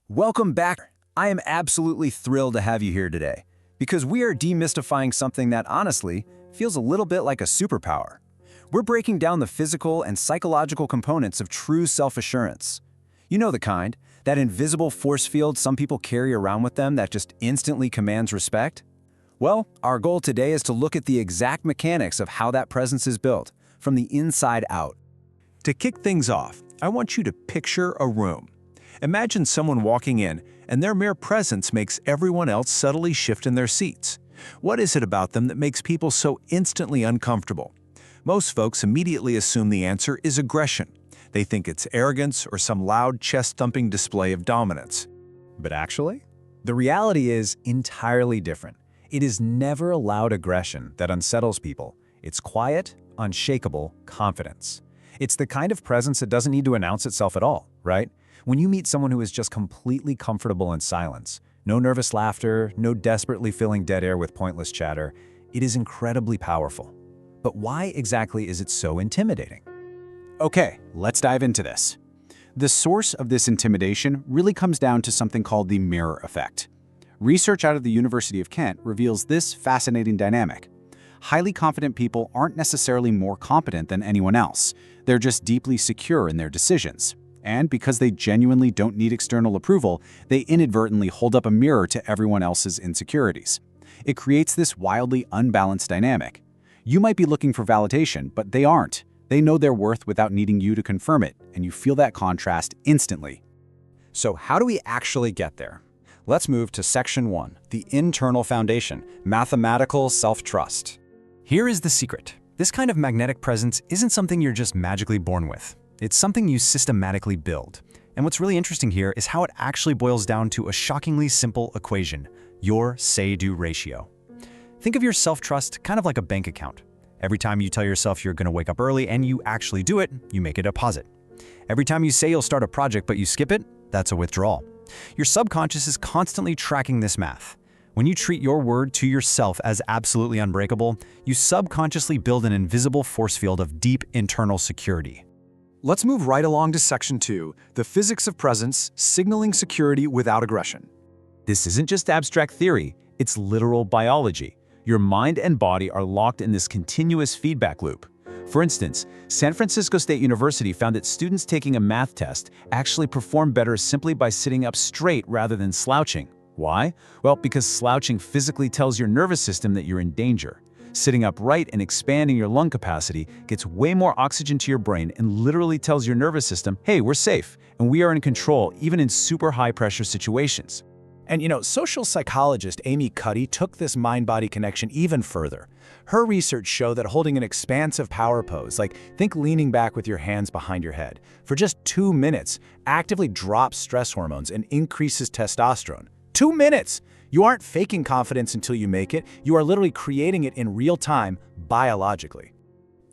Welcome back. I am absolutely thrilled to have you here today because we are demystifying something that honestly feels a little bit like a superpower. We're breaking down the physical and psychological components of true self-assurance. You know the kind, that invisible force field some people carry around with them that just instantly commands respect? Well, our goal today is to look at the exact mechanics of how that presence is built, from the inside out. To kick things off, I want you to picture a room. Imagine someone walking in, and their mere presence makes everyone else subtly shift in their seats. What is it about them that makes people so instantly uncomfortable? Most folks immediately assume the answer is aggression. They think it's arrogance or some loud, chest-thumping display of dominance. But actually, the reality is entirely different. It is never loud aggression that unsettles people. It's quiet, unshakable confidence. It's the kind of presence that doesn't need to announce itself at all, right? When you meet someone who is just completely comfortable in silence, no nervous laughter, no desperately filling dead air with pointless chatter, it is incredibly powerful. But why exactly is it so intimidating? Okay, let's dive into this. The source of this intimidation really comes down to something called the mirror effect. Research out of the University of Kent reveals this fascinating dynamic. Highly confident people aren't necessarily more competent than anyone else. They're just deeply secure in their decisions. And because they genuinely don't need external approval, they inadvertently hold up a mirror to everyone else's insecurities. It creates this wildly unbalanced dynamic. You might be looking for validation, but they aren't. They know their worth without needing you to confirm it, and you feel that contrast instantly. So how do we actually get there? Let's move to Section 1, the internal foundation, mathematical self-trust. Here is the secret. This kind of magnetic presence isn't something you're just magically born with. It's something you systematically build. And what's really interesting here is how it actually boils down to a shockingly simple equation, your say-do ratio. Think of your self-trust kind of like a bank account. Every time you tell yourself you're going to wake up early and you actually do it, you make a deposit. Every time you say you'll start a project but you skip it, that's a withdrawal. Your subconscious is constantly tracking this math. When you treat your word to yourself as absolutely unbreakable, you subconsciously build an invisible force field of deep internal security. Let's move right along to Section 2, the physics of presence, signaling security without aggression. This isn't just abstract theory, it's literal biology. Your mind and body are locked in this continuous feedback loop. For instance, San Francisco State University found that students taking a math test actually perform better simply by sitting up straight rather than slouching. Why? Well, because slouching physically tells your nervous system that you're in danger. Sitting upright and expanding your lung capacity gets way more oxygen to your brain and literally tells your nervous system, hey, we're safe, and we are in control even in super high-pressure situations. And social psychologist Amy Cuddy took this mind-body connection even further. Her research showed that holding an expansive power pose, like think leaning back with your hands behind your head, for just 2 minutes actively drops stress hormones and increases testosterone. 2 minutes! You aren't faking confidence until you make it. You are literally creating it in real time, biologically.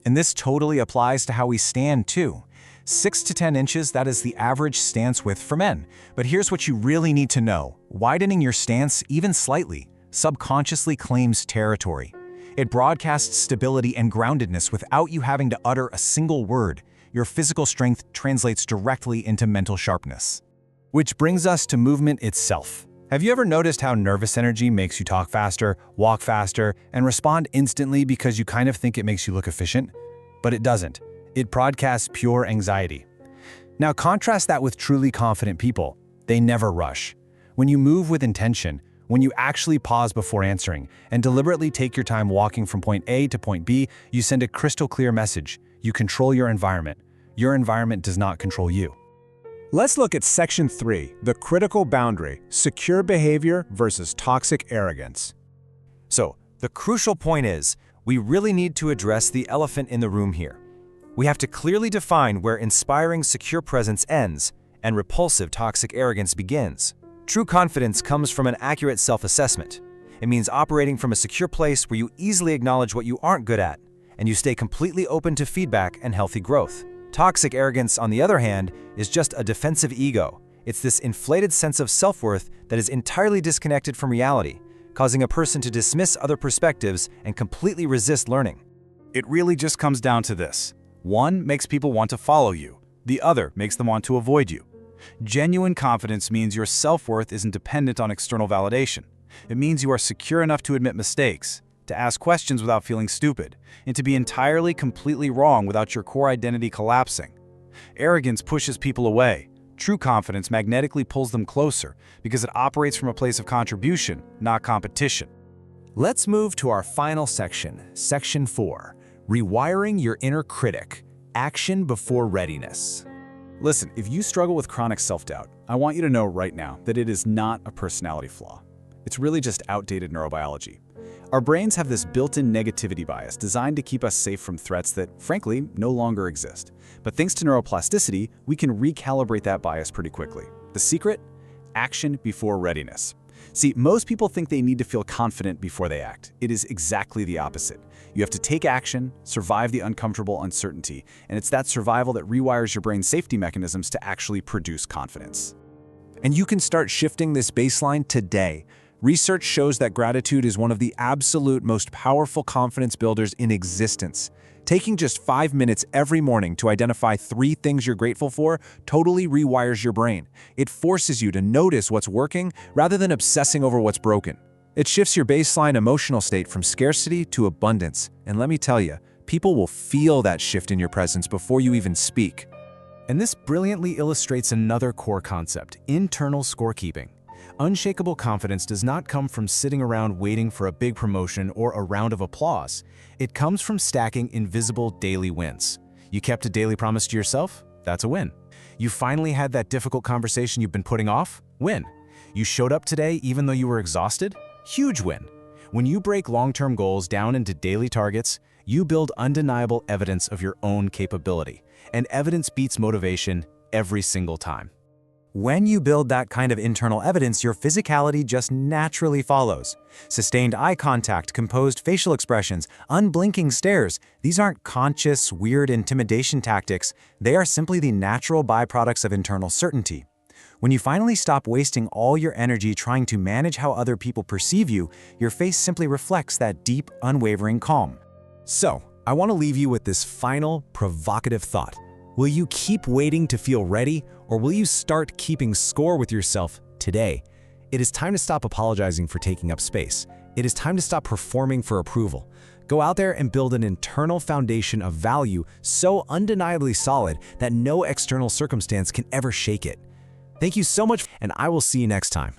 And this totally applies to how we stand too. 6 to 10 inches, that is the average stance width for men. But here's what you really need to know. Widening your stance even slightly subconsciously claims territory. It broadcasts stability and groundedness without you having to utter a single word. Your physical strength translates directly into mental sharpness. Which brings us to movement itself. Have you ever noticed how nervous energy makes you talk faster, walk faster, and respond instantly because you kind of think it makes you look efficient? But it doesn't. It broadcasts pure anxiety. Now contrast that with truly confident people. They never rush. When you move with intention, when you actually pause before answering, and deliberately take your time walking from point A to point B, you send a crystal clear message. You control your environment. Your environment does not control you. Let's look at Section 3, the critical boundary, secure behavior versus toxic arrogance. So, the crucial point is, we really need to address the elephant in the room here. We have to clearly define where inspiring secure presence ends and repulsive toxic arrogance begins. True confidence comes from an accurate self-assessment. It means operating from a secure place where you easily acknowledge what you aren't good at, and you stay completely open to feedback and healthy growth. Toxic arrogance, on the other hand, is just a defensive ego. It's this inflated sense of self-worth that is entirely disconnected from reality, causing a person to dismiss other perspectives and completely resist learning. It really just comes down to this. One makes people want to follow you. The other makes them want to avoid you. Genuine confidence means your self-worth isn't dependent on external validation. It means you are secure enough to admit mistakes, to ask questions without feeling stupid, and to be entirely, completely wrong without your core identity collapsing. Arrogance pushes people away. True confidence magnetically pulls them closer because it operates from a place of contribution, not competition. Let's move to our final section, Section 4, Rewiring Your Inner Critic, Action Before Readiness. Listen, if you struggle with chronic self-doubt, I want you to know right now that it is not a personality flaw. It's really just outdated neurobiology. Our brains have this built-in negativity bias designed to keep us safe from threats that, frankly, no longer exist. But thanks to neuroplasticity, we can recalibrate that bias pretty quickly. The secret? Action before readiness. See, most people think they need to feel confident before they act. It is exactly the opposite. You have to take action, survive the uncomfortable uncertainty, and it's that survival that rewires your brain's safety mechanisms to actually produce confidence. And you can start shifting this baseline today. Research shows that gratitude is one of the absolute most powerful confidence builders in existence. Taking just 5 minutes every morning to identify 3 things you're grateful for totally rewires your brain. It forces you to notice what's working rather than obsessing over what's broken. It shifts your baseline emotional state from scarcity to abundance. And let me tell you, people will feel that shift in your presence before you even speak. And this brilliantly illustrates another core concept, internal scorekeeping. Unshakable confidence does not come from sitting around waiting for a big promotion or a round of applause. It comes from stacking invisible daily wins. You kept a daily promise to yourself? That's a win. You finally had that difficult conversation you've been putting off? Win. You showed up today even though you were exhausted? Huge win. When you break long-term goals down into daily targets, you build undeniable evidence of your own capability. And evidence beats motivation every single time. When you build that kind of internal evidence, your physicality just naturally follows. Sustained eye contact, composed facial expressions, unblinking stares, these aren't conscious, weird intimidation tactics. They are simply the natural byproducts of internal certainty. When you finally stop wasting all your energy trying to manage how other people perceive you, your face simply reflects that deep, unwavering calm. So, I want to leave you with this final, provocative thought. Will you keep waiting to feel ready, or will you start keeping score with yourself today? It is time to stop apologizing for taking up space. It is time to stop performing for approval. Go out there and build an internal foundation of value so undeniably solid that no external circumstance can ever shake it. Thank you so much, and I will see you next time.